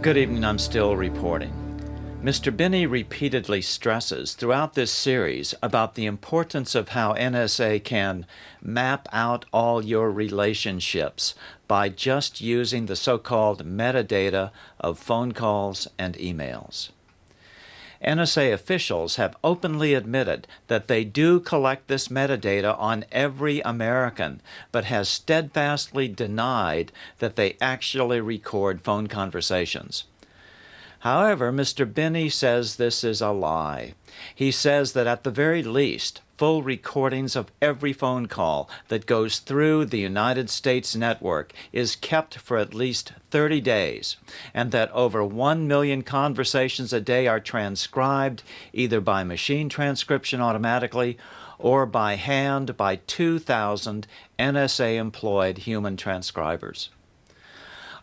Good evening, I'm still reporting. Mr. Binney repeatedly stresses throughout this series about the importance of how NSA can map out all your relationships by just using the so-called metadata of phone calls and emails. NSA officials have openly admitted that they do collect this metadata on every American, but has steadfastly denied that they actually record phone conversations. However, Mr. Binney says this is a lie. He says that at the very least, full recordings of every phone call that goes through the United States network is kept for at least 30 days, and that over 1 million conversations a day are transcribed either by machine transcription automatically or by hand by 2,000 NSA-employed human transcribers.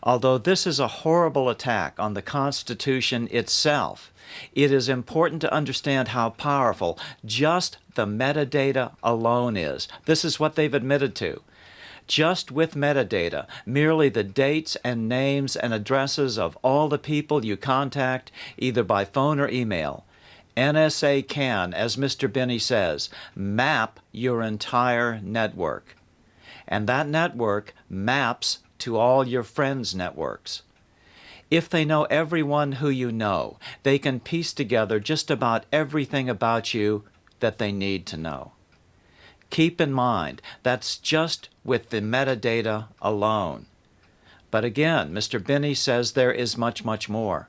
Although this is a horrible attack on the Constitution itself, it is important to understand how powerful just the metadata alone is. This is what they've admitted to. Just with metadata, merely the dates and names and addresses of all the people you contact, either by phone or email, NSA can, as Mr. Binney says, map your entire network. And that network maps to all your friends' networks. If they know everyone who you know, they can piece together just about everything about you that they need to know. Keep in mind, that's just with the metadata alone. But again, Mr. Binney says there is much, much more.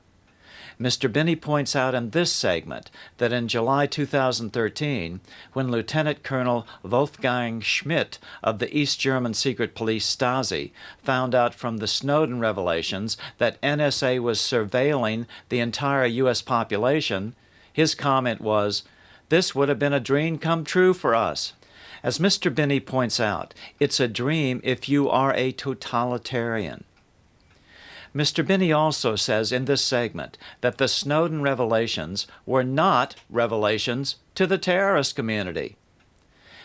Mr. Binney points out in this segment that in July 2013, when Lieutenant Colonel Wolfgang Schmidt of the East German secret police Stasi found out from the Snowden revelations that NSA was surveilling the entire U.S. population, his comment was, "This would have been a dream come true for us." As Mr. Binney points out, it's a dream if you are a totalitarian. Mr. Binney also says in this segment that the Snowden revelations were not revelations to the terrorist community.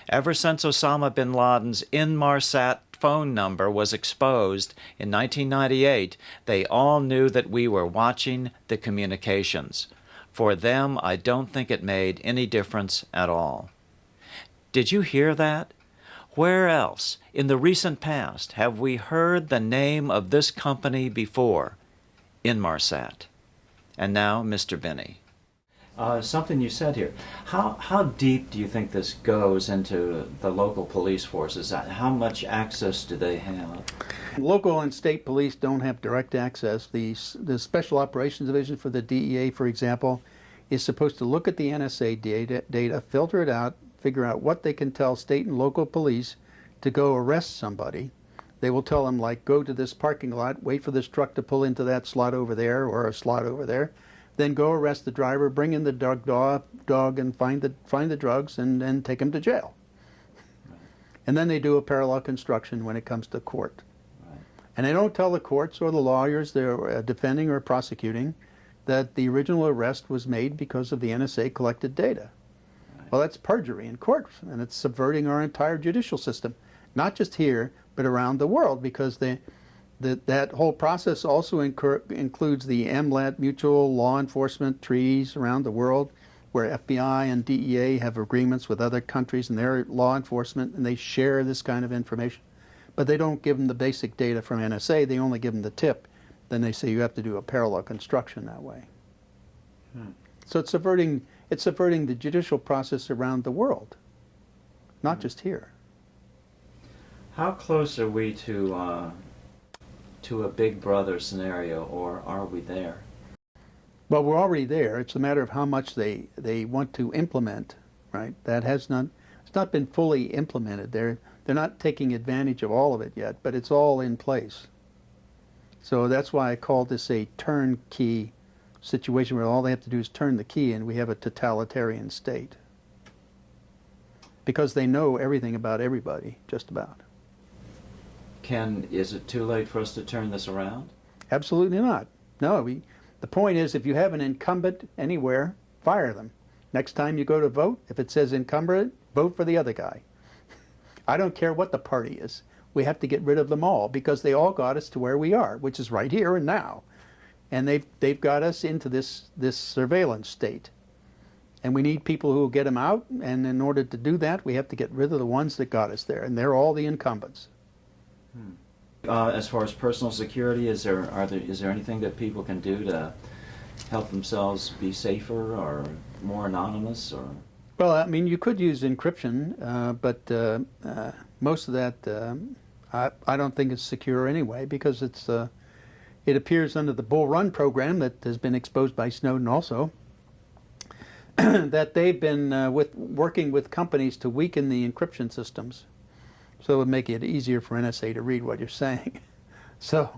Ever since Osama bin Laden's Inmarsat phone number was exposed in 1998, they all knew that we were watching the communications. For them, I don't think it made any difference at all. Did you hear that? Where else in the recent past have we heard the name of this company before? Inmarsat. And now, Mr. Binney. Something you said here. How deep do you think this goes into the local police forces? How much access do they have? Local and state police don't have direct access. The Special Operations Division for the DEA, for example, is supposed to look at the NSA data, filter it out, figure out what they can tell state and local police to go arrest somebody. They will tell them, like, go to this parking lot, wait for this truck to pull into that slot over there or a slot over there, then go arrest the driver, bring in the dog and find the drugs and then take him to jail. Right. And then they do a parallel construction when it comes to court. Right. And they don't tell the courts or the lawyers they're defending or prosecuting that the original arrest was made because of the NSA collected data. Well, that's perjury in court, and it's subverting our entire judicial system, not just here, but around the world, because that whole process also includes the MLAT, mutual law enforcement treaties around the world, where FBI and DEA have agreements with other countries and their law enforcement, and they share this kind of information. But they don't give them the basic data from NSA, they only give them the tip. Then they say you have to do a parallel construction that way. So it's subverting the judicial process around the world, not just here. How close are we to a Big Brother scenario, or are we there? Well, we're already there. It's a matter of how much they want to implement, right? It's not been fully implemented. They're not taking advantage of all of it yet, but it's all in place. So that's why I call this a turnkey situation where all they have to do is turn the key and we have a totalitarian state. Because they know everything about everybody, just about. Is it too late for us to turn this around? Absolutely not. No, the point is, if you have an incumbent anywhere, fire them. Next time you go to vote, if it says incumbent, vote for the other guy. I don't care what the party is. We have to get rid of them all because they all got us to where we are, which is right here and now. and they've got us into this surveillance state. And we need people who will get them out, and in order to do that, we have to get rid of the ones that got us there, and they're all the incumbents. As far as personal security, is there anything that people can do to help themselves be safer or more anonymous? Or Well, I mean, you could use encryption, but most of that I don't think is secure anyway, because it appears under the Bull Run program that has been exposed by Snowden also, that they've been working with companies to weaken the encryption systems, so it would make it easier for NSA to read what you're saying. So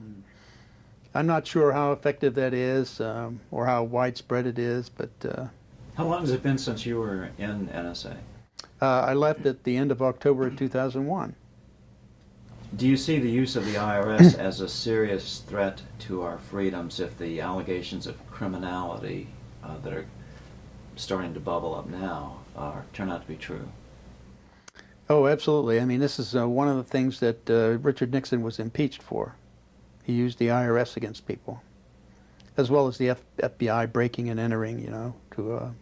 I'm not sure how effective that is or how widespread it is, but how long has it been since you were in NSA? I left at the end of October of 2001. Do you see the use of the IRS as a serious threat to our freedoms if the allegations of criminality that are starting to bubble up now turn out to be true? Oh, absolutely. I mean, this is one of the things that Richard Nixon was impeached for. He used the IRS against people, as well as the FBI breaking and entering, to a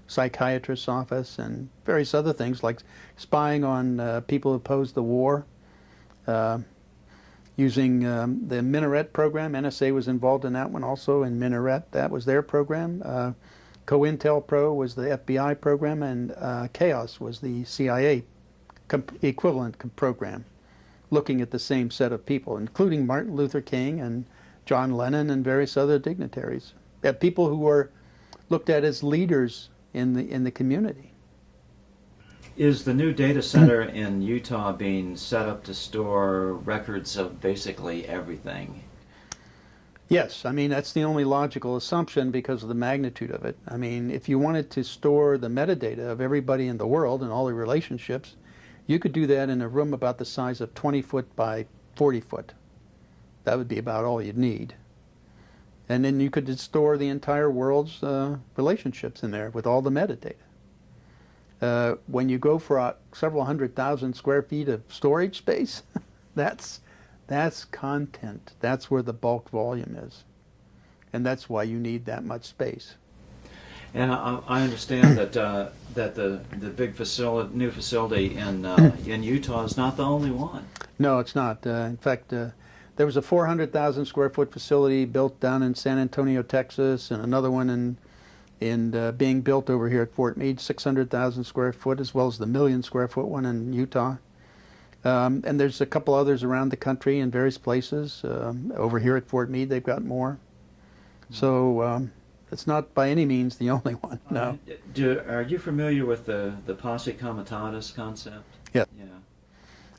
psychiatrist's office and various other things like spying on people who opposed the war. Using the Minaret program. NSA was involved in that one also, in Minaret. That was their program. COINTELPRO was the FBI program, and Chaos was the CIA equivalent program, looking at the same set of people, including Martin Luther King and John Lennon and various other dignitaries. People who were looked at as leaders in the community. Is the new data center in Utah being set up to store records of basically everything? Yes, I mean, that's the only logical assumption because of the magnitude of it. I mean, if you wanted to store the metadata of everybody in the world and all the relationships, you could do that in a room about the size of 20 foot by 40 foot. That would be about all you'd need. And then you could store the entire world's relationships in there with all the metadata. When you go for several 100,000 square feet of storage space, that's content. That's where the bulk volume is. And that's why you need that much space. And I understand that the big new facility in Utah is not the only one. No, it's not. In fact, there was a 400,000 square foot facility built down in San Antonio, Texas, and another one being built over here at Fort Meade, 600,000 square foot, as well as the 1,000,000 square foot one in Utah. And there's a couple others around the country in various places. Over here at Fort Meade, they've got more. So it's not by any means the only one. No. Are you familiar with the posse comitatus concept? Yeah. Yeah.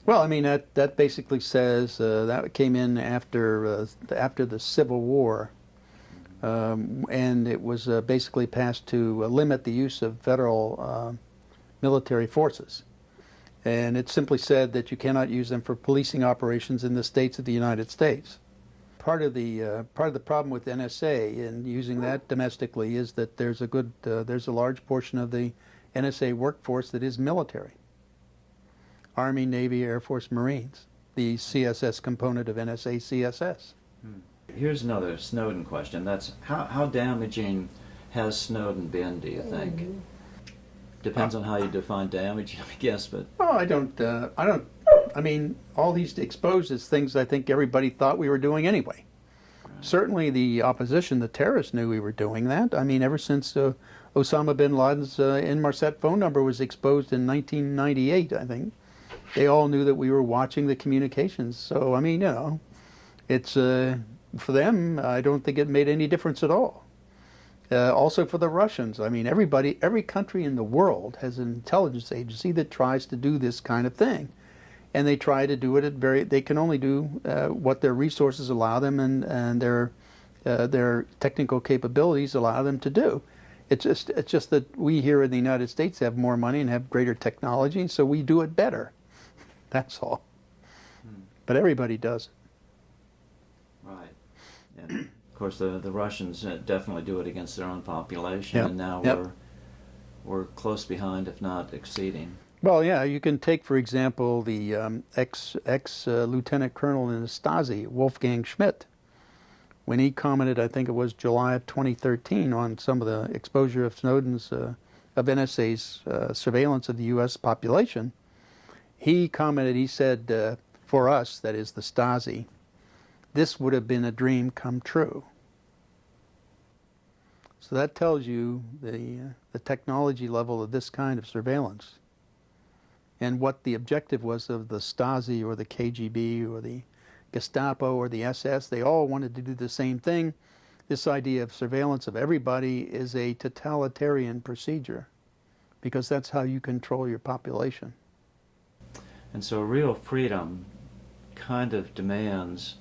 Well, I mean, that basically says that came in after the Civil War. And it was basically passed to limit the use of federal military forces. And it simply said that you cannot use them for policing operations in the states of the United States. Part of the problem with NSA in using that domestically is that there's a large portion of the NSA workforce that is military. Army, Navy, Air Force, Marines, the CSS component of NSA CSS. Here's another Snowden question. That's how damaging has Snowden been, do you think? Depends on how you define damage, I guess, but... Well, I mean, all he's exposed is things I think everybody thought we were doing anyway. Right. Certainly the opposition, the terrorists, knew we were doing that. I mean, ever since Osama bin Laden's Inmarsat phone number was exposed in 1998, I think, they all knew that we were watching the communications. So, I mean, it's... for them, I don't think it made any difference at all. Also for the Russians, I mean, every country in the world has an intelligence agency that tries to do this kind of thing. And they try to do it they can only do what their resources allow them and their technical capabilities allow them to do. It's just that we here in the United States have more money and have greater technology, so we do it better. That's all. But everybody does it. Right. And of course, the Russians definitely do it against their own population, Yep. and now Yep. we're close behind, if not exceeding. Well, yeah, you can take, for example, the ex Lieutenant Colonel in the Stasi, Wolfgang Schmidt, when he commented, I think it was July of 2013, on some of the exposure of Snowden's, of NSA's surveillance of the U.S. population, he commented, he said, for us, that is the Stasi, this would have been a dream come true. So that tells you the technology level of this kind of surveillance and what the objective was of the Stasi or the KGB or the Gestapo or the SS. They all wanted to do the same thing. This idea of surveillance of everybody is a totalitarian procedure because that's how you control your population. And so real freedom kind of demands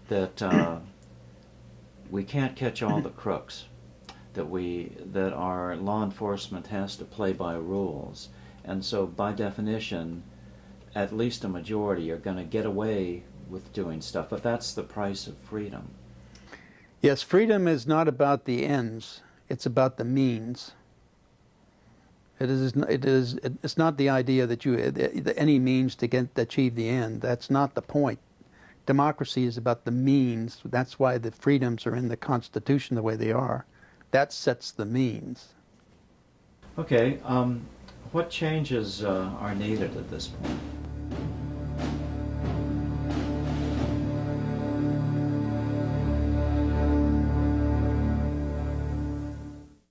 that we can't catch all the crooks, that our law enforcement has to play by rules. And so by definition, at least a majority are going to get away with doing stuff, but that's the price of freedom. Yes, freedom is not about the ends, it's about the means. It's not the idea that any means to achieve the end. That's not the point. Democracy is about the means. That's why the freedoms are in the Constitution the way they are. That sets the means. Okay, what changes are needed at this point?